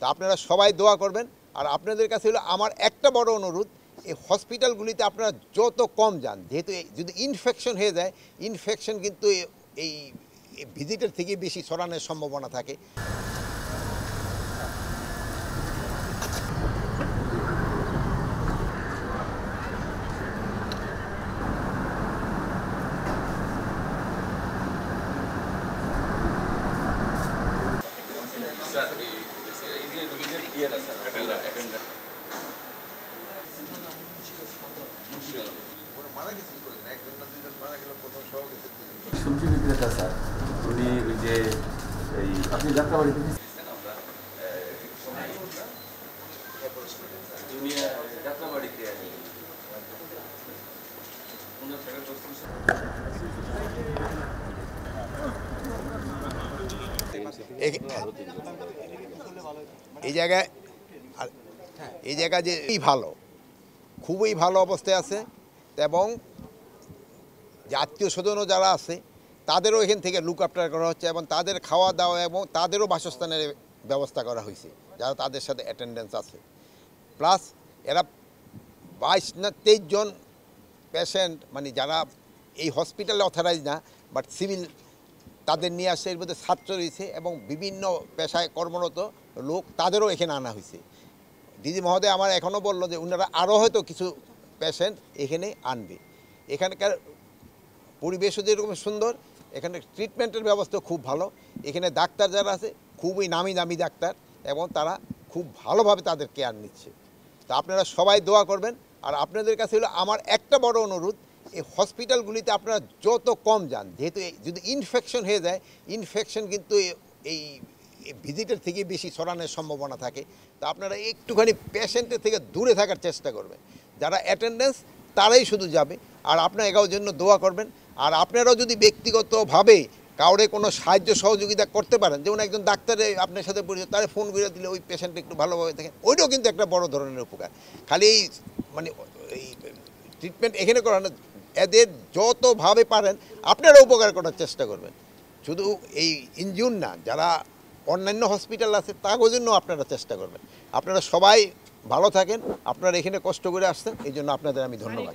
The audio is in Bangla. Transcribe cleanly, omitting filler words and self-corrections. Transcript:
তো আপনারা সবাই দোয়া করবেন। আর আপনাদের কাছে হলো আমার একটা বড় অনুরোধ, এই হসপিটালগুলিতে আপনারা যত কম যান, যেহেতু যদি ইনফেকশন হয়ে যায়, ইনফেকশন কিন্তু এই ভিজিটার থেকে বেশি ছড়ানোর সম্ভাবনা থাকে। সবজি বিক্রেতা স্যার, উনি ওই যে এই আপনি যাত্রাবাড়িতে এই জায়গা যে ভালো, খুবই ভালো অবস্থায় আছে, এবং যে আত্মীয় স্বজনও যারা আছে তাদেরও এখান থেকে লুক আফটার করা হচ্ছে, এবং তাদের খাওয়া দাওয়া এবং তাদেরও বাসস্থানের ব্যবস্থা করা হয়েছে যারা তাদের সাথে অ্যাটেন্ডেন্স আছে। প্লাস এরা 22 না 23 জন পেশেন্ট, মানে যারা এই হসপিটালে অথরাইজ না বাট সিভিল, তাদের নিয়ে আসছে। এর মধ্যে ছাত্র রয়েছে এবং বিভিন্ন পেশায় কর্মরত লোক, তাদেরও এখানে আনা হয়েছে। দিদি মহোদয় আমার এখনও বললো যে ওনারা আরও হয়তো কিছু পেশেন্ট এখানে আনবে। এখানকার পরিবেশও যেরকম সুন্দর, এখানে ট্রিটমেন্টের ব্যবস্থা খুব ভালো। এখানে ডাক্তার যারা আছে খুবই নামি দামি ডাক্তার, এবং তারা খুব ভালোভাবে তাদের কেয়ার নিচ্ছে। তো আপনারা সবাই দোয়া করবেন। আর আপনাদের কাছে হলো আমার একটা বড় অনুরোধ, এই হসপিটালগুলিতে আপনারা যত কম যান, যেহেতু যদি ইনফেকশন হয়ে যায়, ইনফেকশন কিন্তু এই ভিজিটার থেকে বেশি ছড়ানোর সম্ভাবনা থাকে। তো আপনারা একটুখানি পেশেন্টের থেকে দূরে থাকার চেষ্টা করবেন। যারা অ্যাটেন্ডেন্স তারাই শুধু যাবে। আর আপনারা এগার জন্য দোয়া করবেন। আর আপনারাও যদি ব্যক্তিগতভাবে কাউরে কোনো সাহায্য সহযোগিতা করতে পারেন, যেমন একজন ডাক্তারে আপনার সাথে পরিচিত, তারা ফোন করে দিলে ওই পেশেন্ট একটু ভালোভাবে থাকেন, ওইটাও কিন্তু একটা বড় ধরনের উপকার। খালি এই মানে এই ট্রিটমেন্ট এখানে করানো, এদের যতভাবে পারেন আপনারা উপকার করার চেষ্টা করবেন। শুধু এই ইনজিউর না, যারা অন্যান্য হসপিটাল আছে তার জন্য আপনারা চেষ্টা করবেন। আপনারা সবাই ভালো থাকেন। আপনারা এখানে কষ্ট করে আসছেন, এই জন্য আপনাদের আমি ধন্যবাদ।